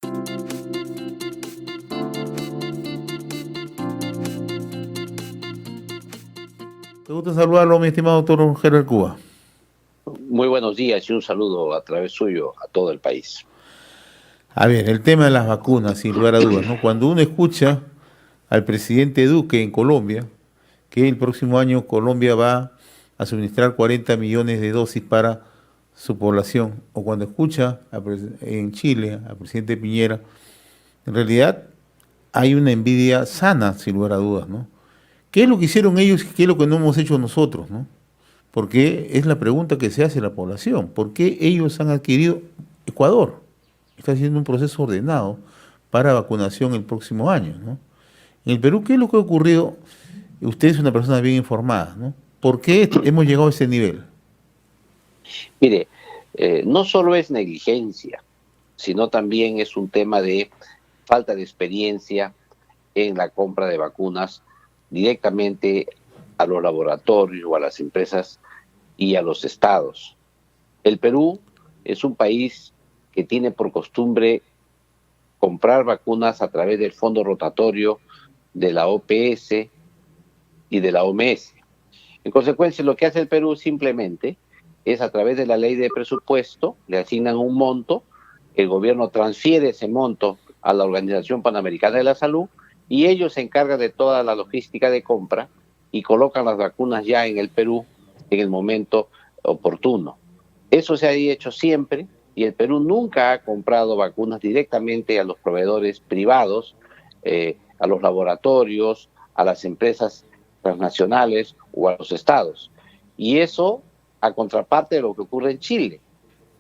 Te gusta saludarlo, mi estimado doctor Gerber Cuba. Muy buenos días y un saludo a través suyo a todo el país. A ver, el tema de las vacunas, sin lugar a dudas, ¿no? Cuando uno escucha al presidente Duque en Colombia, que el próximo año Colombia va a suministrar 40 millones de dosis para su población, o cuando escucha en Chile al presidente Piñera, en realidad hay una envidia sana, sin lugar a dudas, ¿no? ¿Qué es lo que hicieron ellos y qué es lo que no hemos hecho nosotros, ¿no? Porque es la pregunta que se hace a la población. ¿Por qué ellos han adquirido Ecuador? Está haciendo un proceso ordenado para vacunación el próximo año, ¿no? En el Perú, ¿qué es lo que ha ocurrido? Usted es una persona bien informada, ¿no? ¿Por qué hemos llegado a ese nivel? Mire, no solo es negligencia, sino también es un tema de falta de experiencia en la compra de vacunas directamente a los laboratorios o a las empresas y a los estados. El Perú es un país que tiene por costumbre comprar vacunas a través del fondo rotatorio de la OPS y de la OMS. En consecuencia, lo que hace el Perú simplemente es a través de la ley de presupuesto, le asignan un monto, el gobierno transfiere ese monto a la Organización Panamericana de la Salud y ellos se encargan de toda la logística de compra y colocan las vacunas ya en el Perú en el momento oportuno. Eso se ha hecho siempre y el Perú nunca ha comprado vacunas directamente a los proveedores privados, a los laboratorios, a las empresas transnacionales o a los estados. Y eso a contraparte de lo que ocurre en Chile.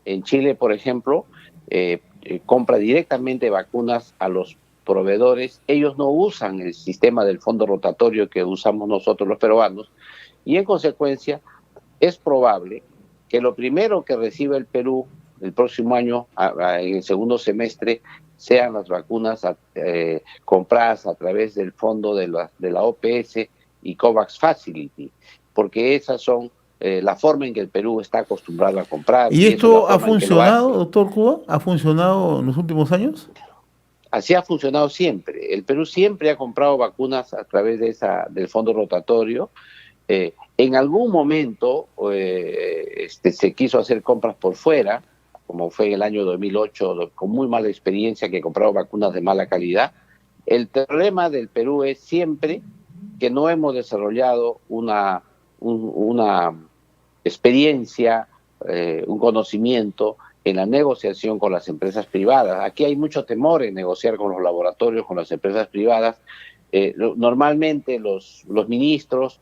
En Chile, por ejemplo, compra directamente vacunas a los proveedores. Ellos no usan el sistema del fondo rotatorio que usamos nosotros los peruanos y en consecuencia es probable que lo primero que reciba el Perú el próximo año, en el segundo semestre, sean las vacunas compradas a través del fondo de la OPS y COVAX Facility, porque esas son la forma en que el Perú está acostumbrado a comprar. ¿Y eso es la esto ha forma en que lo funcionado, hace. doctor Cuba? ¿Ha funcionado en los últimos años? Así ha funcionado siempre. El Perú siempre ha comprado vacunas a través de del fondo rotatorio. En algún momento se quiso hacer compras por fuera, como fue en el año 2008, con muy mala experiencia, que compraron vacunas de mala calidad. El problema del Perú es siempre que no hemos desarrollado una experiencia, un conocimiento en la negociación con las empresas privadas. Aquí hay mucho temor en negociar con los laboratorios, con las empresas privadas. Normalmente los ministros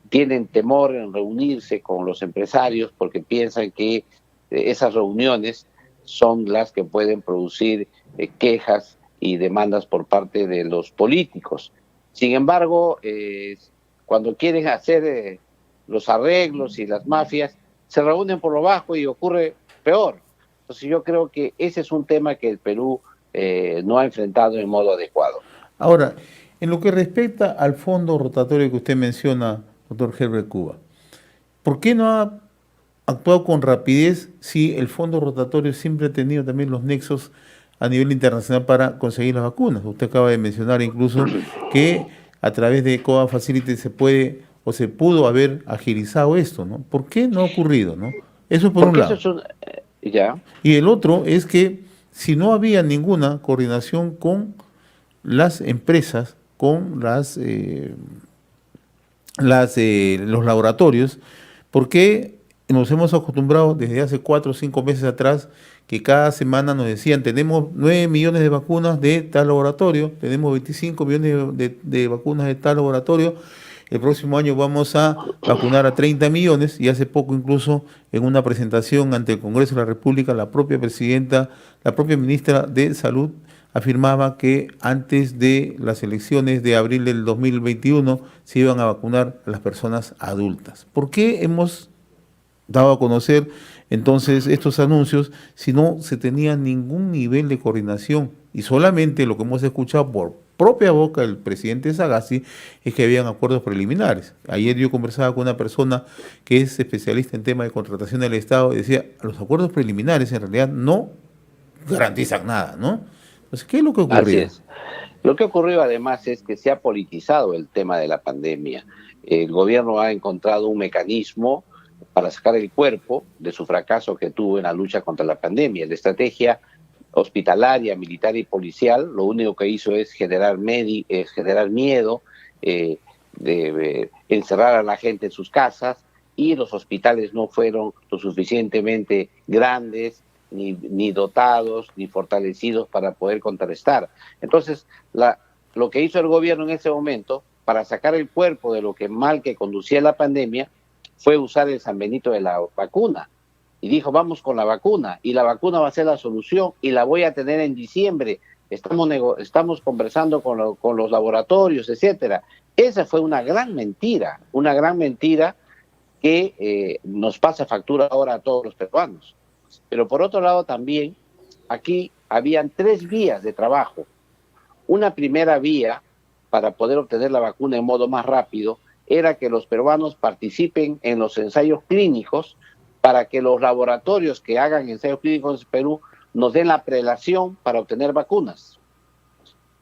tienen temor en reunirse con los empresarios porque piensan que esas reuniones son las que pueden producir quejas y demandas por parte de los políticos. Sin embargo, cuando quieren hacer los arreglos y las mafias, se reúnen por lo bajo y ocurre peor. Entonces yo creo que ese es un tema que el Perú no ha enfrentado en modo adecuado. Ahora, en lo que respecta al fondo rotatorio que usted menciona, doctor Herbert Cuba, ¿por qué no ha actuado con rapidez si el fondo rotatorio siempre ha tenido también los nexos a nivel internacional para conseguir las vacunas? Usted acaba de mencionar incluso que a través de COVAX Facility se puede o se pudo haber agilizado esto, ¿no? ¿Por qué no ha ocurrido, no? Eso por un Porque eso lado. es un... ya. Y el otro es que si no había ninguna coordinación con las empresas, con los laboratorios, porque nos hemos acostumbrado desde hace 4 o 5 meses atrás que cada semana nos decían tenemos 9 millones de vacunas de tal laboratorio, tenemos 25 millones de vacunas de tal laboratorio, el próximo año vamos a vacunar a 30 millones y hace poco incluso en una presentación ante el Congreso de la República la propia presidenta, la propia ministra de Salud afirmaba que antes de las elecciones de abril del 2021 se iban a vacunar a las personas adultas. ¿Por qué hemos dado a conocer entonces estos anuncios si no se tenía ningún nivel de coordinación? Y solamente lo que hemos escuchado por propia boca del presidente Sagasti es que habían acuerdos preliminares. Ayer yo conversaba con una persona que es especialista en temas de contratación del Estado y decía, los acuerdos preliminares en realidad no garantizan nada, ¿no? Entonces, ¿qué es lo que Así ocurrió? es. Lo que ocurrió además es que se ha politizado el tema de la pandemia. El gobierno ha encontrado un mecanismo para sacar el cuerpo de su fracaso que tuvo en la lucha contra la pandemia. La estrategia hospitalaria, militar y policial, lo único que hizo es generar miedo, encerrar a la gente en sus casas, y los hospitales no fueron lo suficientemente grandes, ni dotados, ni fortalecidos para poder contrarrestar. Entonces, lo que hizo el gobierno en ese momento, para sacar el cuerpo de lo que mal que conducía la pandemia, fue usar el San Benito de la vacuna. Y dijo, vamos con la vacuna, y la vacuna va a ser la solución, y la voy a tener en diciembre. Estamos conversando con los laboratorios, etcétera. Esa fue una gran mentira que nos pasa factura ahora a todos los peruanos. Pero por otro lado también, aquí habían 3 vías de trabajo. Una primera vía para poder obtener la vacuna en modo más rápido era que los peruanos participen en los ensayos clínicos para que los laboratorios que hagan ensayos clínicos en Perú nos den la prelación para obtener vacunas.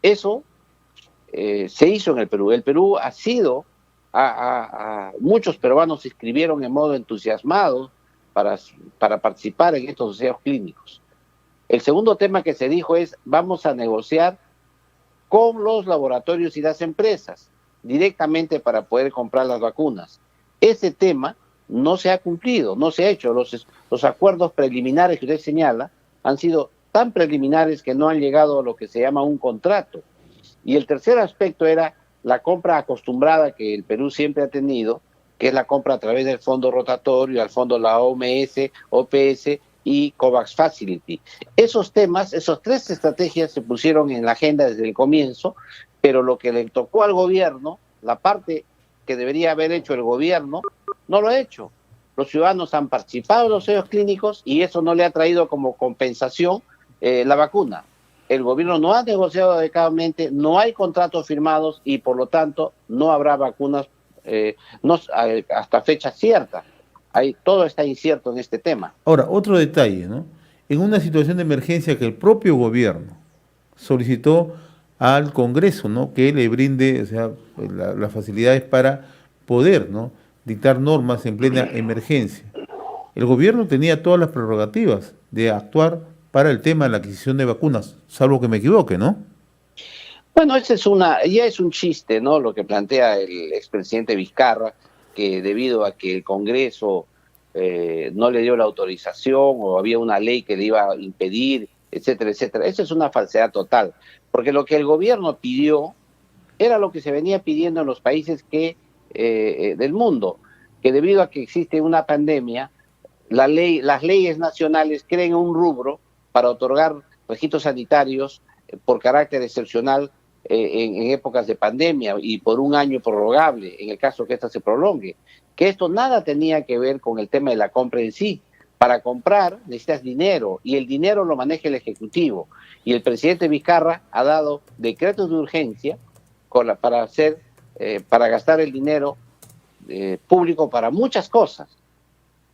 Eso se hizo en el Perú. El Perú ha sido, muchos peruanos se inscribieron en modo entusiasmado para participar en estos ensayos clínicos. El segundo tema que se dijo es, vamos a negociar con los laboratorios y las empresas directamente para poder comprar las vacunas. Ese tema no se ha cumplido, no se ha hecho. Los acuerdos preliminares que usted señala han sido tan preliminares que no han llegado a lo que se llama un contrato. Y el tercer aspecto era la compra acostumbrada que el Perú siempre ha tenido, que es la compra a través del fondo rotatorio, al fondo la OMS, OPS y COVAX Facility. Esos temas, esas 3 estrategias se pusieron en la agenda desde el comienzo, pero lo que le tocó al gobierno, la parte que debería haber hecho el gobierno, no lo ha hecho. Los ciudadanos han participado en los ensayos clínicos y eso no le ha traído como compensación la vacuna. El gobierno no ha negociado adecuadamente, no hay contratos firmados y por lo tanto no habrá vacunas hasta fecha cierta. Todo está incierto en este tema. Ahora, otro detalle, ¿no? En una situación de emergencia que el propio gobierno solicitó al Congreso, ¿no? Que le brinde, o sea, las facilidades para poder, ¿no? Dictar normas en plena emergencia. El gobierno tenía todas las prerrogativas de actuar para el tema de la adquisición de vacunas, salvo que me equivoque, ¿no? Bueno, ya es un chiste, ¿no? Lo que plantea el expresidente Vizcarra, que debido a que el Congreso no le dio la autorización o había una ley que le iba a impedir, etcétera, etcétera. Eso es una falsedad total, porque lo que el gobierno pidió era lo que se venía pidiendo en los países del mundo, que debido a que existe una pandemia, las leyes nacionales creen un rubro para otorgar registros sanitarios por carácter excepcional en épocas de pandemia y por un año prorrogable, en el caso que esta se prolongue. Que esto nada tenía que ver con el tema de la compra en sí. Para comprar necesitas dinero y el dinero lo maneja el Ejecutivo. Y el presidente Vizcarra ha dado decretos de urgencia para gastar el dinero público para muchas cosas.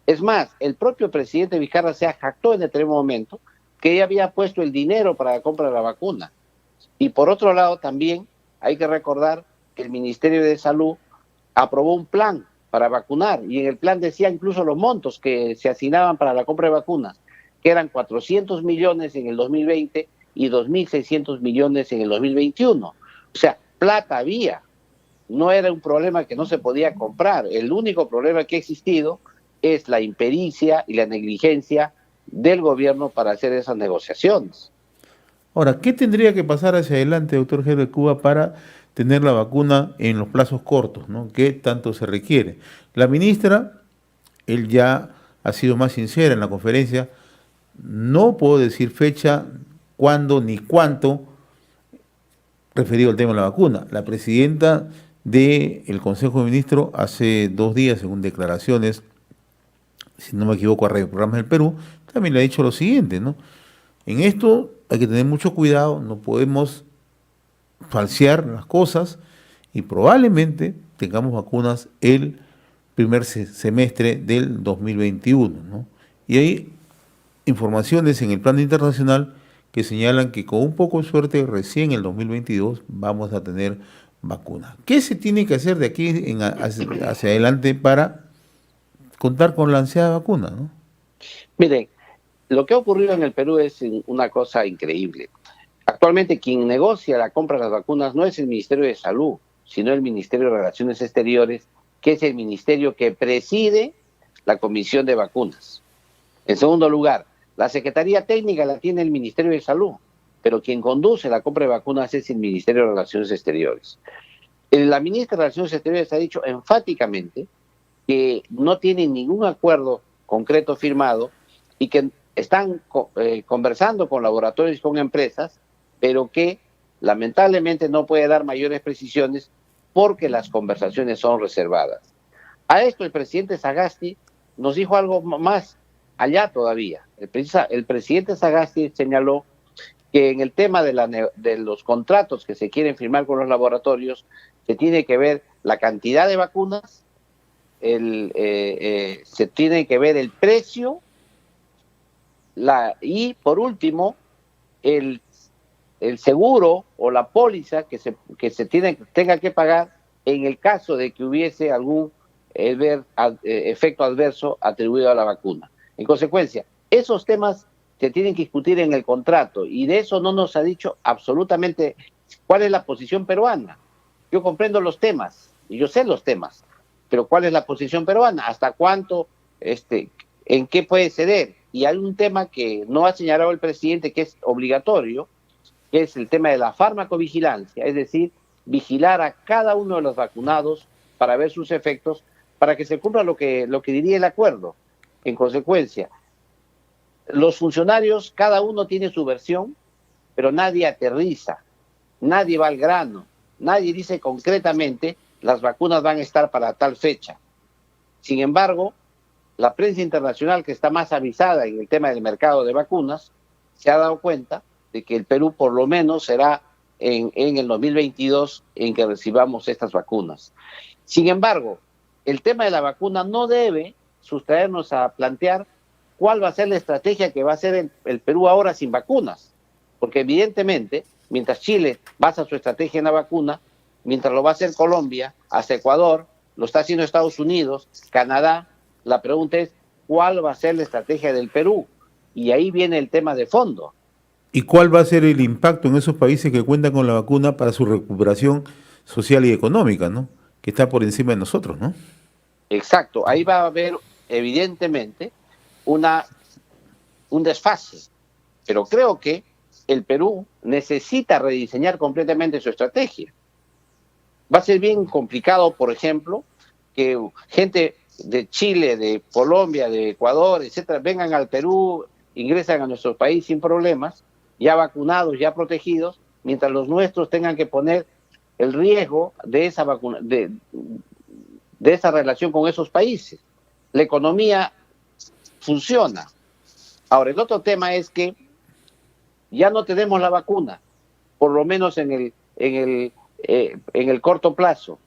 Es más, el propio presidente Vizcarra se jactó en determinado momento que ya había puesto el dinero para la compra de la vacuna. Y por otro lado también hay que recordar que el Ministerio de Salud aprobó un plan para vacunar y en el plan decía incluso los montos que se asignaban para la compra de vacunas, que eran 400 millones en el 2020 y 2.600 millones en el 2021. O sea, plata había, no era un problema que no se podía comprar. El único problema que ha existido es la impericia y la negligencia del gobierno para hacer esas negociaciones. Ahora, ¿qué tendría que pasar hacia adelante, doctor Herbert Cuba, para tener la vacuna en los plazos cortos, ¿no? ¿Qué tanto se requiere? La ministra, él ya ha sido más sincera en la conferencia, no puedo decir fecha, cuándo ni cuánto, referido al tema de la vacuna. La presidenta del Consejo de Ministros hace 2 días, según declaraciones, si no me equivoco, a Radio Programas del Perú, también le ha dicho lo siguiente, ¿no? En esto hay que tener mucho cuidado, no podemos falsear las cosas y probablemente tengamos vacunas el primer semestre del 2021, ¿no? Y hay informaciones en el plano internacional que señalan que con un poco de suerte recién en el 2022 vamos a tener vacuna. ¿Qué se tiene que hacer de aquí hacia adelante para contar con la ansiada vacuna, ¿no? Miren, lo que ha ocurrido en el Perú es una cosa increíble. Actualmente quien negocia la compra de las vacunas no es el Ministerio de Salud, sino el Ministerio de Relaciones Exteriores, que es el ministerio que preside la Comisión de Vacunas. En segundo lugar, la Secretaría Técnica la tiene el Ministerio de Salud, pero quien conduce la compra de vacunas es el Ministerio de Relaciones Exteriores. La ministra de Relaciones Exteriores ha dicho enfáticamente que no tienen ningún acuerdo concreto firmado y que están conversando con laboratorios y con empresas, pero que lamentablemente no puede dar mayores precisiones porque las conversaciones son reservadas. A esto el presidente Sagasti nos dijo algo más allá todavía. El presidente Sagasti señaló que en el tema de los contratos que se quieren firmar con los laboratorios, se tiene que ver la cantidad de vacunas, se tiene que ver el precio, y por último, el seguro o la póliza que se tenga que pagar en el caso de que hubiese algún efecto adverso atribuido a la vacuna. En consecuencia, esos temas se tienen que discutir en el contrato y de eso no nos ha dicho absolutamente cuál es la posición peruana. Yo comprendo los temas y yo sé los temas, pero ¿cuál es la posición peruana? ¿Hasta cuánto? ¿En qué puede ceder? Y hay un tema que no ha señalado el presidente que es obligatorio, que es el tema de la farmacovigilancia, es decir, vigilar a cada uno de los vacunados para ver sus efectos, para que se cumpla lo que diría el acuerdo. En consecuencia, los funcionarios, cada uno tiene su versión, pero nadie aterriza, nadie va al grano, nadie dice concretamente las vacunas van a estar para tal fecha. Sin embargo, la prensa internacional, que está más avisada en el tema del mercado de vacunas, se ha dado cuenta de que el Perú por lo menos será en el 2022 en que recibamos estas vacunas. Sin embargo, el tema de la vacuna no debe sustraernos a plantear cuál va a ser la estrategia que va a hacer el Perú ahora sin vacunas, porque evidentemente, mientras Chile basa su estrategia en la vacuna, mientras lo va a hacer Colombia, hasta Ecuador, lo está haciendo Estados Unidos, Canadá, la pregunta es, ¿cuál va a ser la estrategia del Perú? Y ahí viene el tema de fondo. ¿Y cuál va a ser el impacto en esos países que cuentan con la vacuna para su recuperación social y económica, ¿no? Que está por encima de nosotros, ¿no? Exacto, ahí va a haber evidentemente un desfase, pero creo que el Perú necesita rediseñar completamente su estrategia. Va a ser bien complicado, por ejemplo, que gente de Chile, de Colombia, de Ecuador, etcétera, vengan al Perú, ingresan a nuestro país sin problemas, ya vacunados, ya protegidos, mientras los nuestros tengan que poner el riesgo de esa vacuna, de esa relación con esos países. La economía funciona. Ahora, el otro tema es que ya no tenemos la vacuna, por lo menos en el corto plazo.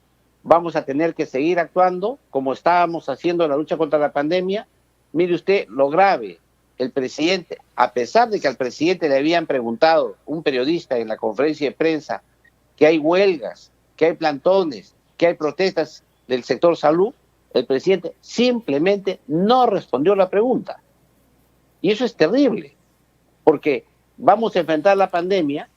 Vamos a tener que seguir actuando como estábamos haciendo en la lucha contra la pandemia. Mire usted lo grave, el presidente, a pesar de que al presidente le habían preguntado un periodista en la conferencia de prensa que hay huelgas, que hay plantones, que hay protestas del sector salud, el presidente simplemente no respondió la pregunta. Y eso es terrible, porque vamos a enfrentar la pandemia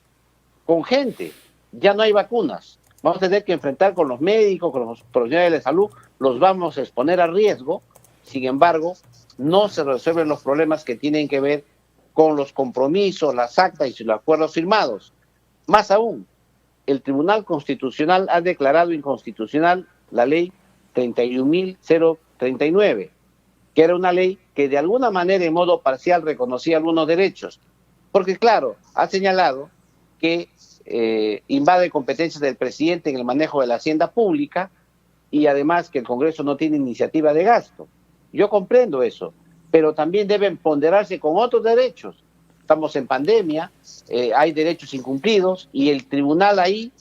con gente, ya no hay vacunas. Vamos a tener que enfrentar con los médicos, con los profesionales de salud, los vamos a exponer a riesgo. Sin embargo, no se resuelven los problemas que tienen que ver con los compromisos, las actas y los acuerdos firmados. Más aún, el Tribunal Constitucional ha declarado inconstitucional la ley 31.039, que era una ley que de alguna manera, en modo parcial, reconocía algunos derechos. Porque, claro, ha señalado que invade competencias del presidente en el manejo de la hacienda pública y además que el Congreso no tiene iniciativa de gasto. Yo comprendo eso, pero también deben ponderarse con otros derechos. Estamos en pandemia, hay derechos incumplidos y el tribunal ahí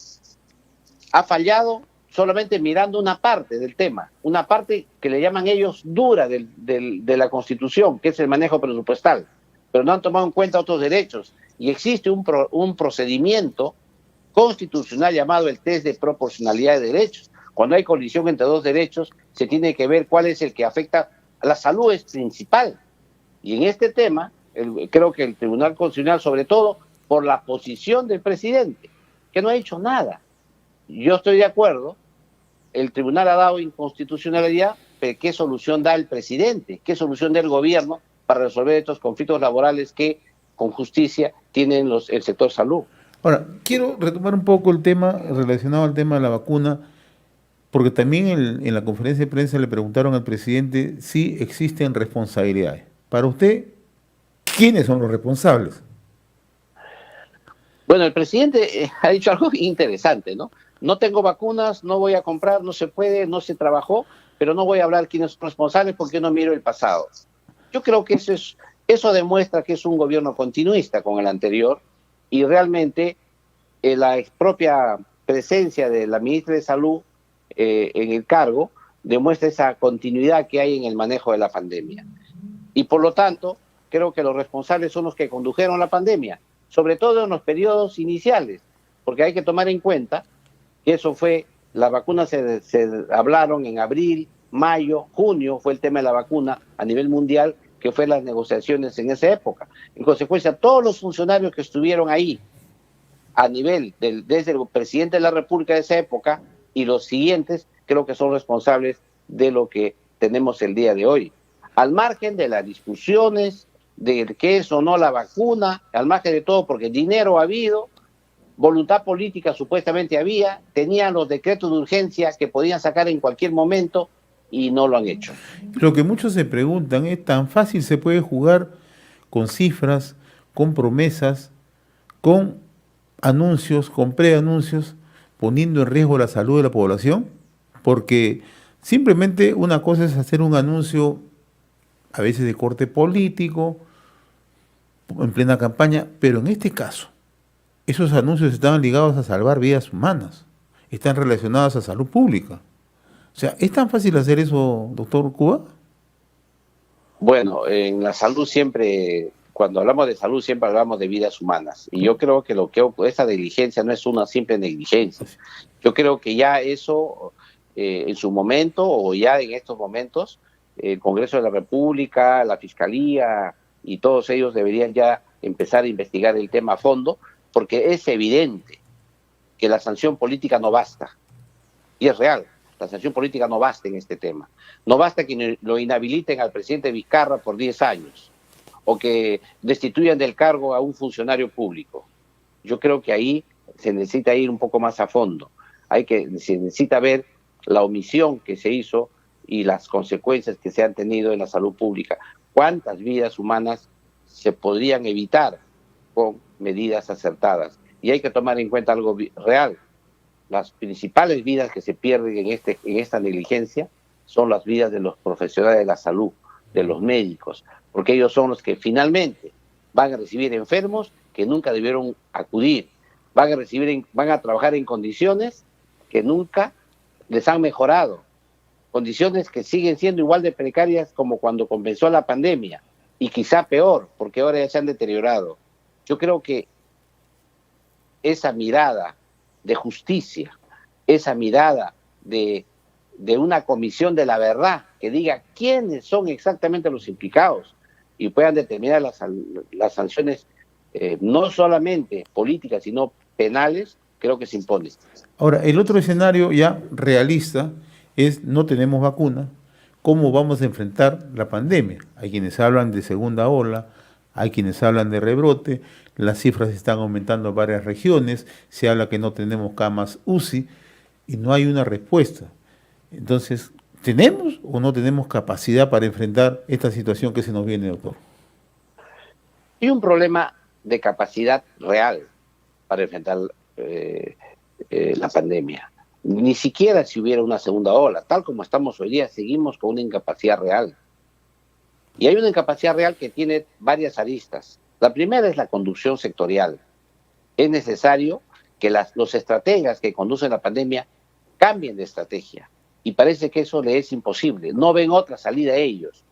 ha fallado solamente mirando una parte del tema, una parte que le llaman ellos dura de la Constitución, que es el manejo presupuestal, pero no han tomado en cuenta otros derechos. y existe un procedimiento constitucional llamado el test de proporcionalidad de derechos. Cuando hay colisión entre dos derechos, se tiene que ver cuál es el que afecta a la salud, es principal. Y en este tema, creo que el Tribunal Constitucional, sobre todo por la posición del presidente, que no ha hecho nada. Yo estoy de acuerdo, el tribunal ha dado inconstitucionalidad, pero ¿qué solución da el presidente? ¿Qué solución da el gobierno para resolver estos conflictos laborales que con justicia tienen el sector salud? Ahora, quiero retomar un poco el tema relacionado al tema de la vacuna, porque también en la conferencia de prensa le preguntaron al presidente si existen responsabilidades. Para usted, ¿quiénes son los responsables? Bueno, el presidente ha dicho algo interesante, ¿no? No tengo vacunas, no voy a comprar, no se puede, no se trabajó, pero no voy a hablar quiénes son responsables porque no miro el pasado. Yo creo que eso demuestra que es un gobierno continuista con el anterior y realmente la propia presencia de la ministra de Salud en el cargo demuestra esa continuidad que hay en el manejo de la pandemia. Y por lo tanto, creo que los responsables son los que condujeron la pandemia, sobre todo en los periodos iniciales, porque hay que tomar en cuenta que eso fue, las vacunas se hablaron en abril, mayo, junio, fue el tema de la vacuna a nivel mundial, que fue las negociaciones en esa época. En consecuencia, todos los funcionarios que estuvieron ahí, a nivel desde el presidente de la República de esa época y los siguientes, creo que son responsables de lo que tenemos el día de hoy. Al margen de las discusiones de qué es o no la vacuna, al margen de todo, porque dinero ha habido, voluntad política supuestamente había, tenían los decretos de urgencia que podían sacar en cualquier momento y no lo han hecho. Lo que muchos se preguntan es, ¿tan fácil se puede jugar con cifras, con promesas, con anuncios, con preanuncios, poniendo en riesgo la salud de la población? Porque simplemente una cosa es hacer un anuncio, a veces de corte político, en plena campaña, pero en este caso, esos anuncios estaban ligados a salvar vidas humanas, están relacionados a salud pública. O sea, ¿es tan fácil hacer eso, doctor Cuba? Bueno, en la salud siempre, cuando hablamos de salud, siempre hablamos de vidas humanas. Y yo creo que esa negligencia no es una simple negligencia. Yo creo que ya eso, en su momento, o ya en estos momentos, el Congreso de la República, la Fiscalía y todos ellos deberían ya empezar a investigar el tema a fondo, porque es evidente que la sanción política no basta. Y es real. La sanción política no basta en este tema. No basta que lo inhabiliten al presidente Vizcarra por 10 años o que destituyan del cargo a un funcionario público. Yo creo que ahí se necesita ir un poco más a fondo. Se necesita ver la omisión que se hizo y las consecuencias que se han tenido en la salud pública. ¿Cuántas vidas humanas se podrían evitar con medidas acertadas? Y hay que tomar en cuenta algo real. Las principales vidas que se pierden en esta negligencia son las vidas de los profesionales de la salud, de los médicos, porque ellos son los que finalmente van a recibir enfermos que nunca debieron acudir, van a trabajar en condiciones que nunca les han mejorado, condiciones que siguen siendo igual de precarias como cuando comenzó la pandemia, y quizá peor, porque ahora ya se han deteriorado. Yo creo que esa mirada de justicia, esa mirada de una comisión de la verdad que diga quiénes son exactamente los implicados y puedan determinar las sanciones no solamente políticas, sino penales, creo que se impone. Ahora, el otro escenario ya realista es no tenemos vacuna, ¿cómo vamos a enfrentar la pandemia? Hay quienes hablan de segunda ola, hay quienes hablan de rebrote, las cifras están aumentando en varias regiones, se habla que no tenemos camas UCI y no hay una respuesta. Entonces, ¿tenemos o no tenemos capacidad para enfrentar esta situación que se nos viene, doctor? Hay un problema de capacidad real para enfrentar la pandemia. Ni siquiera si hubiera una segunda ola, tal como estamos hoy día, seguimos con una incapacidad real. Y hay una incapacidad real que tiene varias aristas. La primera es la conducción sectorial. Es necesario que los estrategas que conducen la pandemia cambien de estrategia. Y parece que eso le es imposible. No ven otra salida a ellos.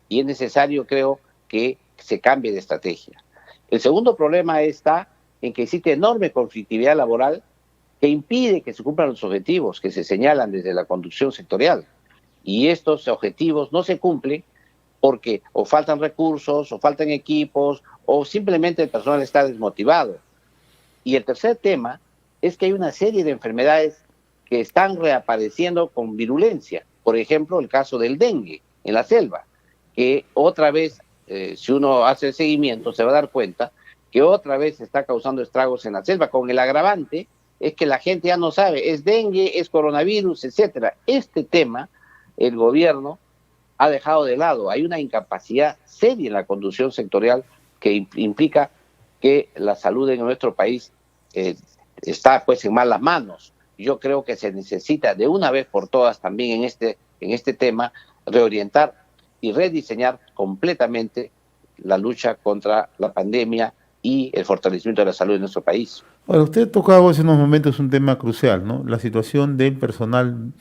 Y es necesario, creo, que se cambie de estrategia. El segundo problema está en que existe enorme conflictividad laboral que impide que se cumplan los objetivos que se señalan desde la conducción sectorial. Y estos objetivos no se cumplen porque o faltan recursos, o faltan equipos, o simplemente el personal está desmotivado. Y el tercer tema es que hay una serie de enfermedades que están reapareciendo con virulencia. Por ejemplo, el caso del dengue en la selva, que otra vez, si uno hace el seguimiento, se va a dar cuenta que otra vez está causando estragos en la selva, con el agravante es que la gente ya no sabe, es dengue, es coronavirus, etcétera. Este tema, el gobierno ha dejado de lado. Hay una incapacidad seria en la conducción sectorial que implica que la salud en nuestro país está pues en malas manos. Yo creo que se necesita de una vez por todas también en este tema reorientar y rediseñar completamente la lucha contra la pandemia y el fortalecimiento de la salud en nuestro país. Ahora, usted tocaba hace unos momentos un tema crucial, ¿no? La situación del personal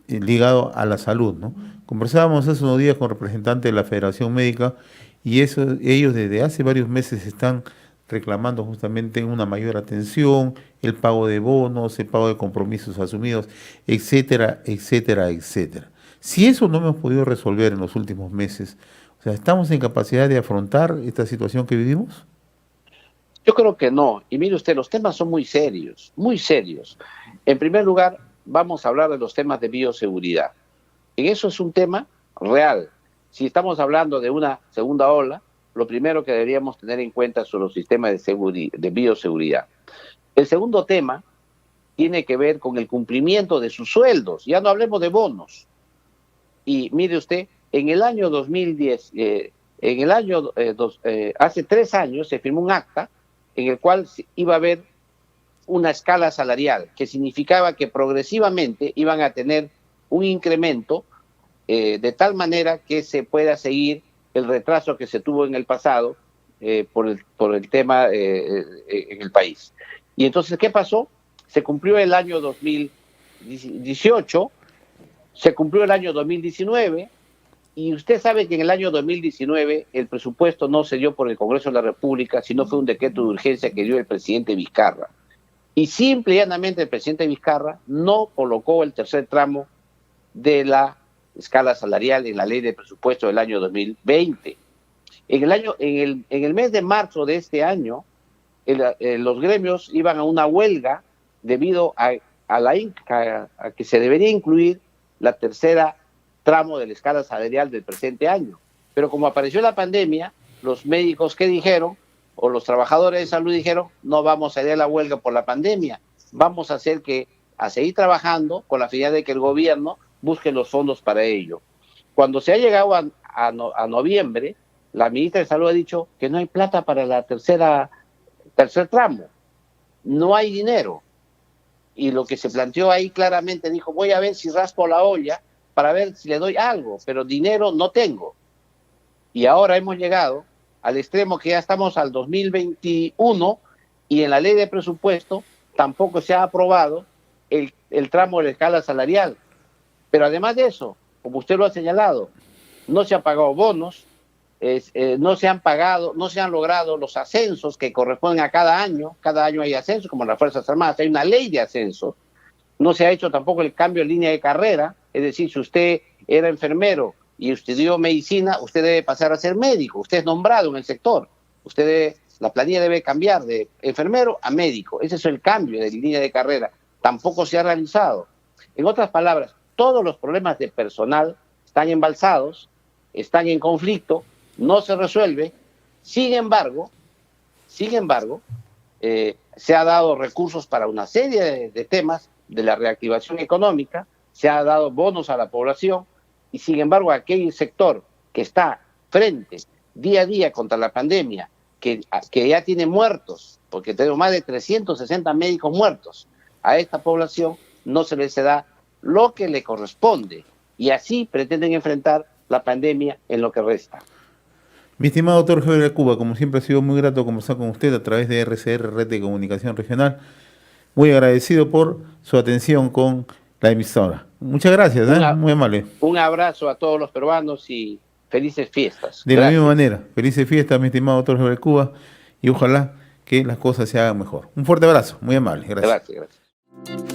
ligado a la salud, ¿no? Conversábamos hace unos días con representantes de la Federación Médica y ellos desde hace varios meses están reclamando justamente una mayor atención, el pago de bonos, el pago de compromisos asumidos, etcétera, etcétera, etcétera. Si eso no hemos podido resolver en los últimos meses, o sea, ¿estamos en capacidad de afrontar esta situación que vivimos? Yo creo que no. Y mire usted, los temas son muy serios, muy serios. En primer lugar, vamos a hablar de los temas de bioseguridad. En eso es un tema real. Si estamos hablando de una segunda ola, lo primero que deberíamos tener en cuenta son los sistemas de bioseguridad. El segundo tema tiene que ver con el cumplimiento de sus sueldos. Ya no hablemos de bonos. Y mire usted, en el año 2010, hace 3 años se firmó un acta en el cual iba a haber una escala salarial, que significaba que progresivamente iban a tener un incremento de tal manera que se pueda seguir el retraso que se tuvo en el pasado por el tema en el país. Y entonces, ¿qué pasó? Se cumplió el año 2018, se cumplió el año 2019, y usted sabe que en el año 2019 el presupuesto no se dio por el Congreso de la República, sino fue un decreto de urgencia que dio el presidente Vizcarra. Y simple y llanamente el presidente Vizcarra no colocó el tercer tramo de la escala salarial en la ley de presupuesto del año 2020. En el mes de marzo de este año, los gremios iban a una huelga debido a que se debería incluir la tercera tramo de la escala salarial del presente año. Pero como apareció la pandemia, los médicos que dijeron, o los trabajadores de salud dijeron, no vamos a ir a la huelga por la pandemia, vamos a seguir trabajando con la finalidad de que el gobierno busque los fondos para ello. Cuando se ha llegado a noviembre, la ministra de Salud ha dicho que no hay plata para la tercer tramo, no hay dinero. Y lo que se planteó ahí claramente dijo, voy a ver si raspo la olla para ver si le doy algo, pero dinero no tengo. Y ahora hemos llegado al extremo que ya estamos al 2021 y en la ley de presupuesto tampoco se ha aprobado el tramo de la escala salarial. Pero además de eso, como usted lo ha señalado, no se han pagado bonos, no se han logrado los ascensos que corresponden a cada año hay ascensos, como en las Fuerzas Armadas, hay una ley de ascenso, no se ha hecho tampoco el cambio en línea de carrera, es decir, si usted era enfermero y estudió medicina, usted debe pasar a ser médico, usted es nombrado en el sector, la planilla debe cambiar de enfermero a médico, ese es el cambio de línea de carrera, tampoco se ha realizado. En otras palabras, todos los problemas de personal están embalsados, están en conflicto, no se resuelve. Sin embargo, se ha dado recursos para una serie de temas de la reactivación económica, se ha dado bonos a la población, y sin embargo aquel sector que está frente día a día contra la pandemia, que ya tiene muertos, porque tenemos más de 360 médicos muertos, a esta población no se les da lo que le corresponde, y así pretenden enfrentar la pandemia en lo que resta. Mi estimado doctor Javier Cuba, como siempre ha sido muy grato conversar con usted a través de RCR, Red de Comunicación Regional. Muy agradecido por su atención con la emisora. Muchas gracias, muy amable. Un abrazo a todos los peruanos y felices fiestas. De la misma manera, felices fiestas, mi estimado doctor Javier Cuba. y ojalá que las cosas se hagan mejor. Un fuerte abrazo, muy amable. Gracias. Gracias.